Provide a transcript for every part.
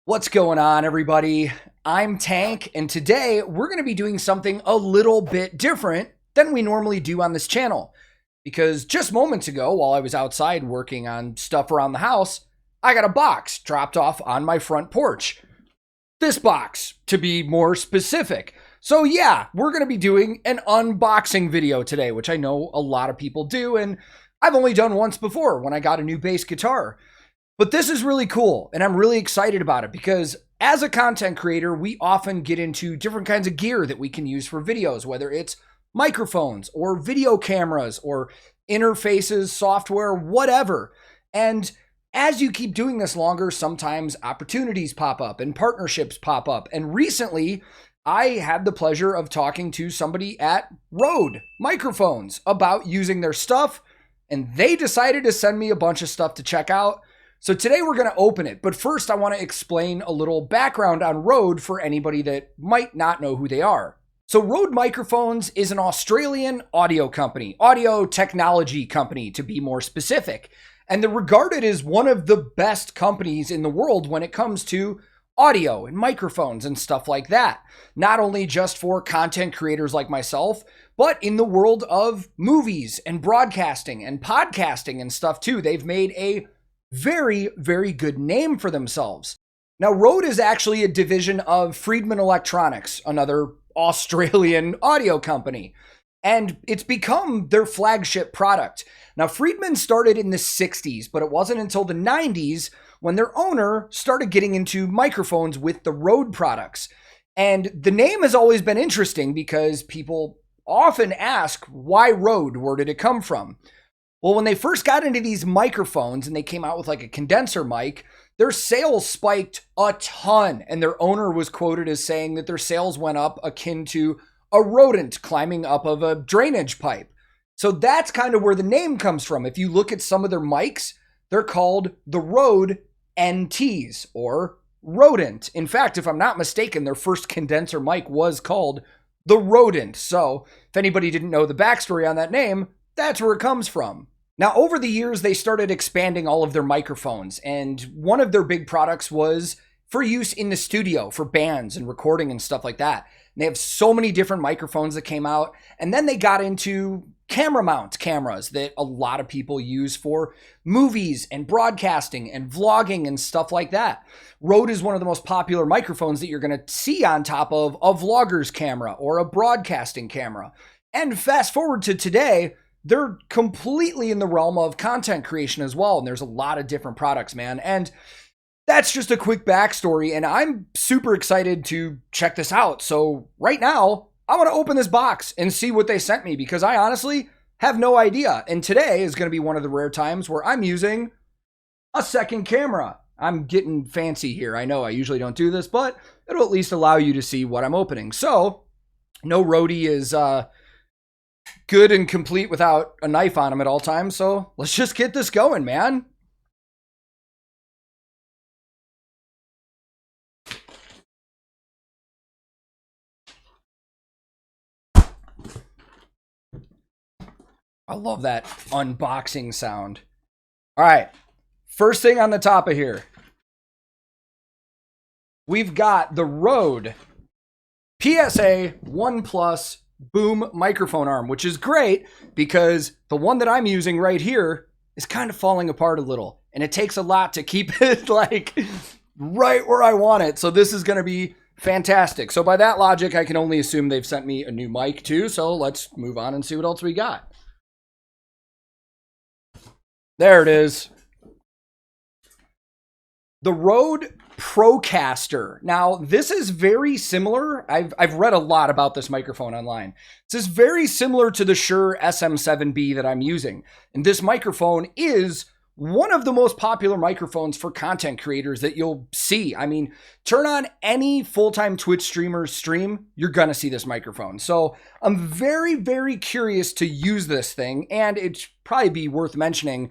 What's going on, everybody? I'm Tank, and today we're going to be doing something a little bit different than we normally do on this channel. Because just moments ago, while I was outside working on stuff around the house, I got a box dropped off on my front porch. This box, to be more specific. So yeah, we're going to be doing an unboxing video today, which I know a lot of people do, and I've only done once before when I got a new bass guitar. But this is really cool, and I'm really excited about it because as a content creator, we often get into different kinds of gear that we can use for videos, whether it's microphones or video cameras or interfaces, software, whatever. And as you keep doing this longer, sometimes opportunities pop up and partnerships pop up. And recently, I had the pleasure of talking to somebody at RØDE Microphones about using their stuff, and they decided to send me a bunch of stuff to check out. So today we're going to open it, but first I want to explain a little background on RØDE for anybody that might not know who they are. So RØDE Microphones is an Australian audio company, audio technology company to be more specific, and they're regarded as one of the best companies in the world when it comes to audio and microphones and stuff like that. Not only just for content creators like myself, but in the world of movies and broadcasting and podcasting and stuff too. They've made a very, very good name for themselves. Now, RØDE is actually a division of Friedman Electronics, another Australian audio company, and it's become their flagship product. Now, Friedman started in the 60s, but it wasn't until the 90s when their owner started getting into microphones with the RØDE products. And the name has always been interesting because people often ask, why RØDE? Where did it come from? Well, when they first got into these microphones and they came out with like a condenser mic, their sales spiked a ton. And their owner was quoted as saying that their sales went up akin to a rodent climbing up of a drainage pipe. So that's kind of where the name comes from. If you look at some of their mics, they're called the RØDE NTs or rodent. In fact, if I'm not mistaken, their first condenser mic was called the rodent. So if anybody didn't know the backstory on that name, that's where it comes from. Now, over the years, they started expanding all of their microphones, and one of their big products was for use in the studio for bands and recording and stuff like that. And they have so many different microphones that came out, and then they got into camera mount cameras that a lot of people use for movies and broadcasting and vlogging and stuff like that. RØDE is one of the most popular microphones that you're going to see on top of a vlogger's camera or a broadcasting camera. And fast forward to today, they're completely in the realm of content creation as well. And there's a lot of different products, man. And that's just a quick backstory. And I'm super excited to check this out. So right now, I want to open this box and see what they sent me because I honestly have no idea. And today is going to be one of the rare times where I'm using a second camera. I'm getting fancy here. I know I usually don't do this, but it'll at least allow you to see what I'm opening. So no RØDE is good and complete without a knife on him at all times. So let's just get this going, man. I love that unboxing sound. All right. First thing on the top of here. We've got the RØDE PSA 1 Plus boom microphone arm, which is great because the one that I'm using right here is kind of falling apart a little, and it takes a lot to keep it like right where I want it. So this is going to be fantastic. So by that logic, I can only assume they've sent me a new mic too. So let's move on and see what else we got. There it is. The RØDE Procaster. Now, this is very similar. I've read a lot about this microphone online. This is very similar to the Shure SM7B that I'm using. And this microphone is one of the most popular microphones for content creators that you'll see. I mean, turn on any full-time Twitch streamer's stream, you're gonna see this microphone. So I'm very, very curious to use this thing, and it'd probably be worth mentioning,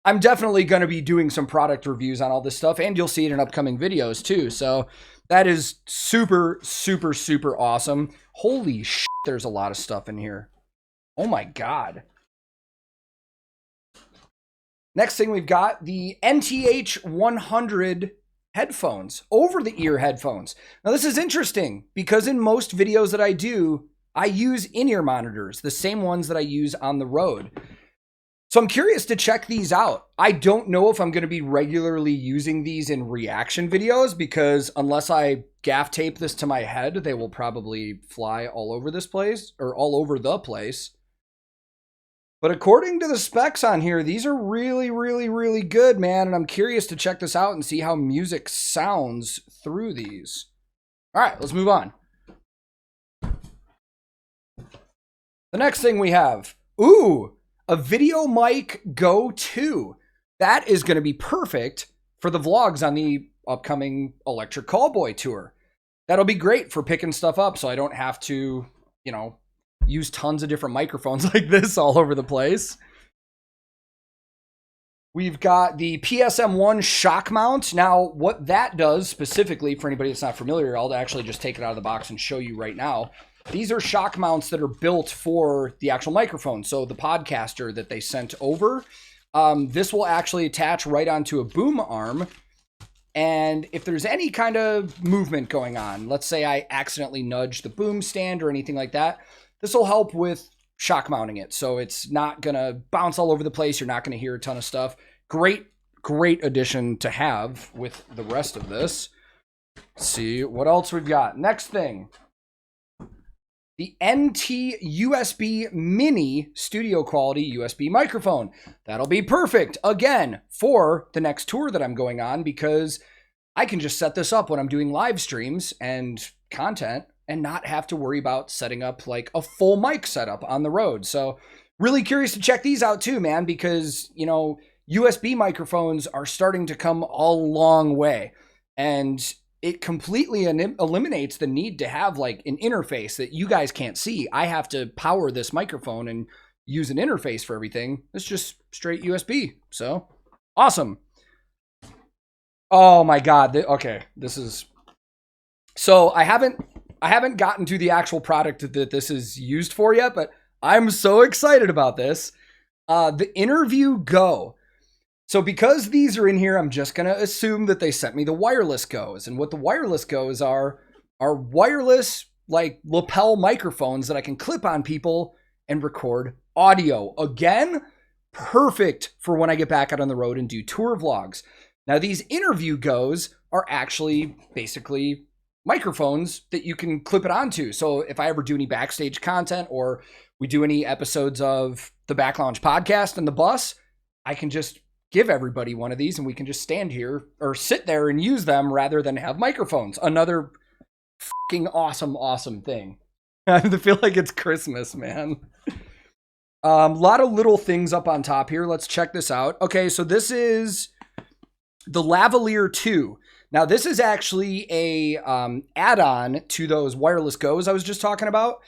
I'm definitely going to be doing some product reviews on all this stuff, and you'll see it in upcoming videos too. So that is super, super, super awesome. Holy shit, there's a lot of stuff in here. Oh my God. Next thing we've got the NTH 100 headphones, over-the-ear headphones. Now, this is interesting because in most videos that I do, I use in-ear monitors, the same ones that I use on the Rode. So I'm curious to check these out. I don't know if I'm going to be regularly using these in reaction videos because unless I gaff tape this to my head, they will probably fly all over this place or all over the place. But according to the specs on here, these are really, really, really good, man. And I'm curious to check this out and see how music sounds through these. All right, let's move on. The next thing we have, a Video Mic Go 2. That is going to be perfect for the vlogs on the upcoming Electric Callboy tour. That'll be great for picking stuff up so I don't have to, you know, use tons of different microphones like this all over the place. We've got the PSM1 shock mount. Now, what that does specifically, for anybody that's not familiar, I'll actually just take it out of the box and show you right now. These are shock mounts that are built for the actual microphone. So the podcaster that they sent over, this will actually attach right onto a boom arm. And if there's any kind of movement going on, let's say I accidentally nudge the boom stand or anything like that, this will help with shock mounting it. So it's not going to bounce all over the place. You're not going to hear a ton of stuff. Great addition to have with the rest of this. Let's see what else we've got. Next thing. The NT USB Mini studio quality USB microphone. That'll be perfect, again, for the next tour that I'm going on because I can just set this up when I'm doing live streams and content and not have to worry about setting up like a full mic setup on the road. So really curious to check these out too, man, because, you know, USB microphones are starting to come a long way. And it completely eliminates the need to have like an interface that you guys can't see. I have to power this microphone and use an interface for everything. It's just straight USB. So awesome. Oh my God. Okay. This is, so I haven't gotten to the actual product that this is used for yet, but I'm so excited about this. The Interview Go. So because these are in here, I'm just going to assume that they sent me the wireless Goes. And what the wireless Goes are wireless like lapel microphones that I can clip on people and record audio. Again, perfect for when I get back out on the road and do tour vlogs. Now these Interview Goes are actually basically microphones that you can clip it onto. So if I ever do any backstage content or we do any episodes of the Back Lounge podcast in the bus, I can just give everybody one of these and we can just stand here or sit there and use them rather than have microphones. Another fucking awesome thing. I feel like it's Christmas, man. A lot of little things up on top here. Let's check this out. Okay, so this is the Lavalier 2. Now this is actually a add-on to those wireless Goes I was just talking about.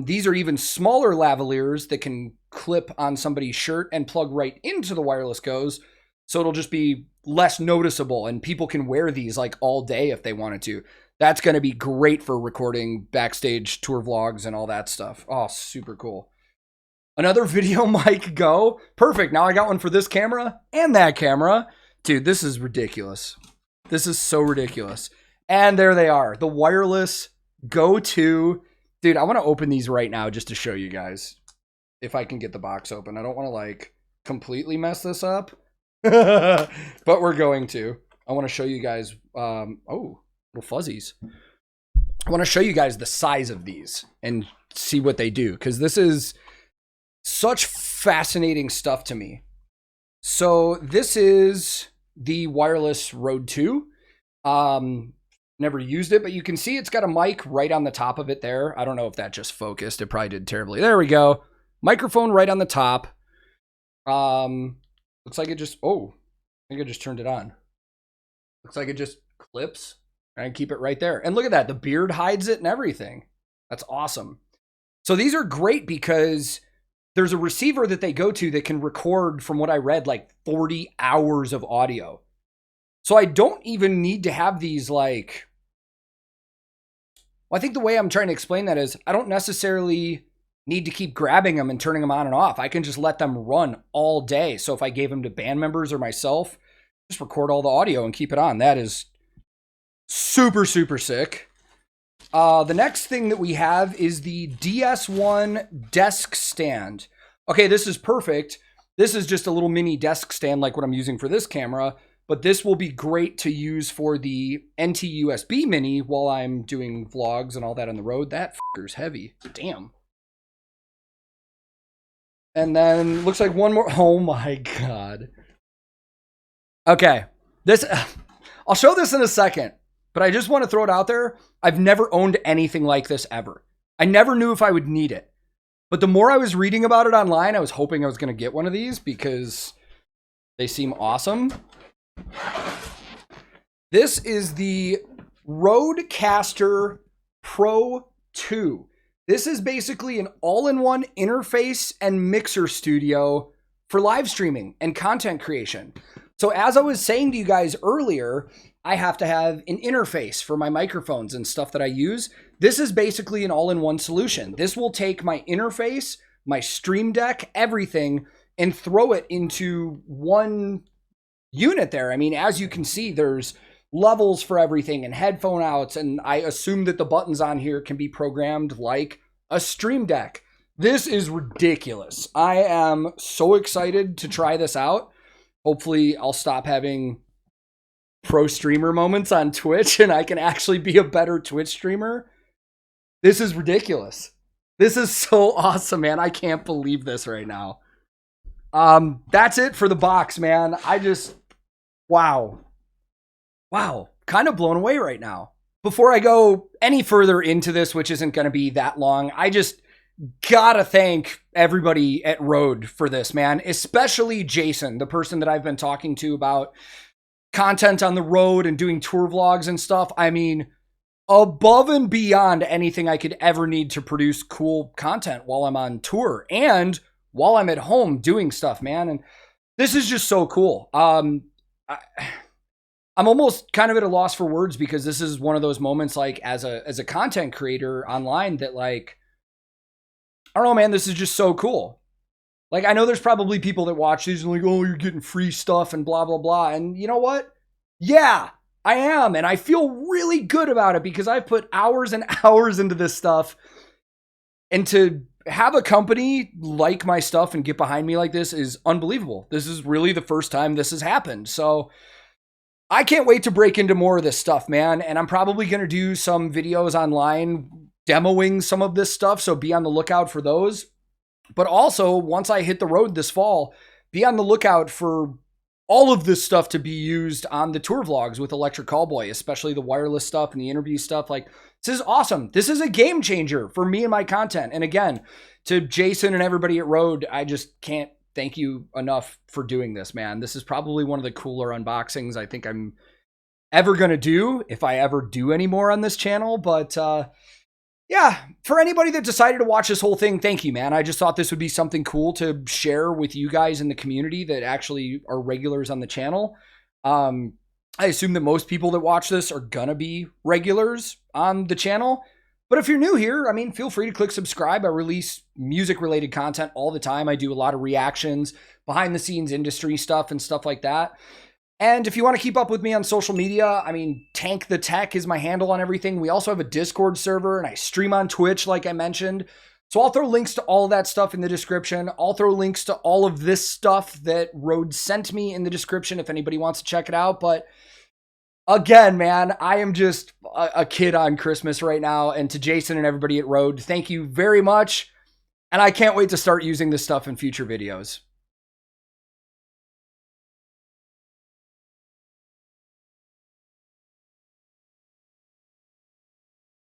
These are even smaller lavaliers that can clip on somebody's shirt and plug right into the wireless Goes. So it'll just be less noticeable and people can wear these like all day if they wanted to. That's going to be great for recording backstage tour vlogs and all that stuff. Oh, super cool. Another Video Mic Go. Perfect. Now I got one for this camera and that camera. Dude, this is ridiculous. This is so ridiculous. And there they are. The wireless Go 2. Dude, I want to open these right now just to show you guys if I can get the box open. I don't want to like completely mess this up, but we're going to. I want to show you guys, oh, little fuzzies. I want to show you guys the size of these and see what they do because this is such fascinating stuff to me. So this is the wireless Rode 2. Never used it, but you can see it's got a mic right on the top of it there. I don't know if that just focused. It probably did terribly. There we go. Microphone right on the top. Looks like it just, oh, I think I just turned it on. Looks like it just clips and keep it right there. And look at that. The beard hides it and everything. That's awesome. So these are great because there's a receiver that they go to that can record, from what I read, like 40 hours of audio. So I don't even need to have these like, well, I think the way I'm trying to explain that is I don't necessarily need to keep grabbing them and turning them on and off. I can just let them run all day. So if I gave them to band members or myself, just record all the audio and keep it on. That is super, super sick. The next thing that we have is the DS1 desk stand. Okay, this is perfect. This is just a little mini desk stand like what I'm using for this camera, but this will be great to use for the NT USB mini while I'm doing vlogs and all that on the road. That fucker's heavy. Damn. And then looks like one more. Oh my God. Okay. This, I'll show this in a second, but I just want to throw it out there. I've never owned anything like this ever. I never knew if I would need it. But the more I was reading about it online, I was hoping I was going to get one of these because they seem awesome. This is the RØDECaster Pro 2. This is basically an all-in-one interface and mixer studio for live streaming and content creation. So as I was saying to you guys earlier, I have to have an interface for my microphones and stuff that I use. This is basically an all-in-one solution. This will take my interface, my Stream Deck, everything, and throw it into one unit there. I mean, as you can see, there's levels for everything and headphone outs, and I assume that the buttons on here can be programmed like a Stream Deck. This is ridiculous. I am so excited to try this out. Hopefully, I'll stop having pro streamer moments on Twitch and I can actually be a better Twitch streamer. This is ridiculous. This is so awesome, man. I can't believe this right now. That's it for the box, man. Wow. Kind of blown away right now. Before I go any further into this, which isn't going to be that long, I just gotta thank everybody at Rode for this, man. Especially Jason, the person that I've been talking to about content on the road and doing tour vlogs and stuff. I mean, above and beyond anything I could ever need to produce cool content while I'm on tour and while I'm at home doing stuff, man. And this is just so cool. I'm almost kind of at a loss for words because this is one of those moments, like, as a content creator online that, like, I don't know, man, this is just so cool. Like, I know there's probably people that watch these and like, oh, you're getting free stuff and blah, blah, blah. And you know what? Yeah, I am. And I feel really good about it because I've put hours and hours into this stuff. And to have a company like my stuff and get behind me like this is unbelievable. This is really the first time this has happened. So I can't wait to break into more of this stuff, man. And I'm probably going to do some videos online demoing some of this stuff. So be on the lookout for those. But also, once I hit the road this fall, be on the lookout for all of this stuff to be used on the tour vlogs with Electric Callboy, especially the wireless stuff and the interview stuff. Like, this is awesome. This is a game changer for me and my content. And again, to Jason and everybody at Rode, I just can't thank you enough for doing this, man. This is probably one of the cooler unboxings I think I'm ever going to do, if I ever do any more on this channel. But yeah, for anybody that decided to watch this whole thing, thank you, man. I just thought this would be something cool to share with you guys in the community that actually are regulars on the channel. I assume that most people that watch this are gonna be regulars on the channel. But if you're new here, I mean, feel free to click subscribe. I release music-related content all the time. I do a lot of reactions, behind-the-scenes industry stuff and stuff like that. And if you want to keep up with me on social media, I mean, TankTheTech is my handle on everything. We also have a Discord server, and I stream on Twitch, like I mentioned. So I'll throw links to all of that stuff in the description. I'll throw links to all of this stuff that Rode sent me in the description if anybody wants to check it out. But again, man, I am just a kid on Christmas right now. And to Jason and everybody at Rode, thank you very much. And I can't wait to start using this stuff in future videos.